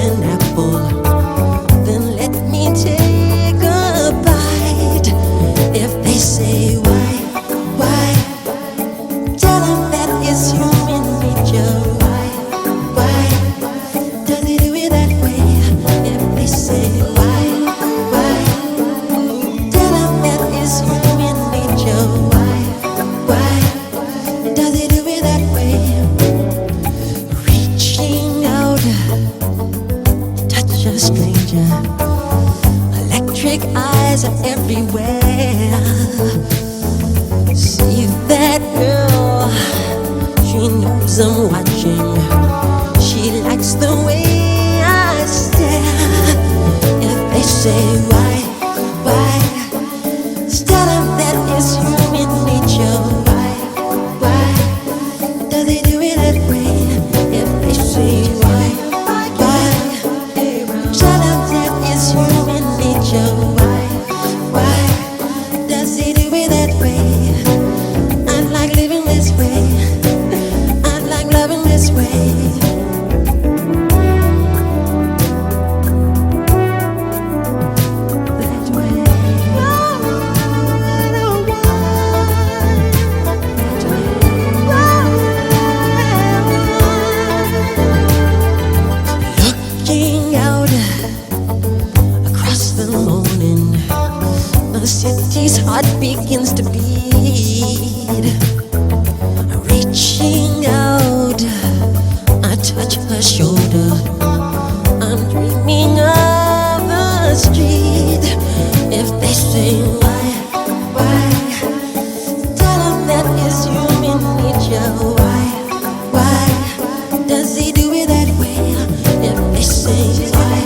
an apple, then let me take a bite. If they say why, tell them that it's human nature. Why does he do it that way? If they say why, tell them that it's human nature. Why does he do it that way? Reaching out, touch a stranger. Electric eyes are everywhere. See that girl, she knows I'm watching. She likes the way I stare. If they say why, tell them that it's human nature. Why does he do it that way? If they say why, tell them that it's human nature. Why does he do it that way? I like living this way. I like loving this way. That way. Looking out across the morning, the city's heart begins to beat. Reaching out, I touch her shoulder. I'm dreaming of the street. If they say why, tell them that it's human nature. Why does he do it that way? If they say why.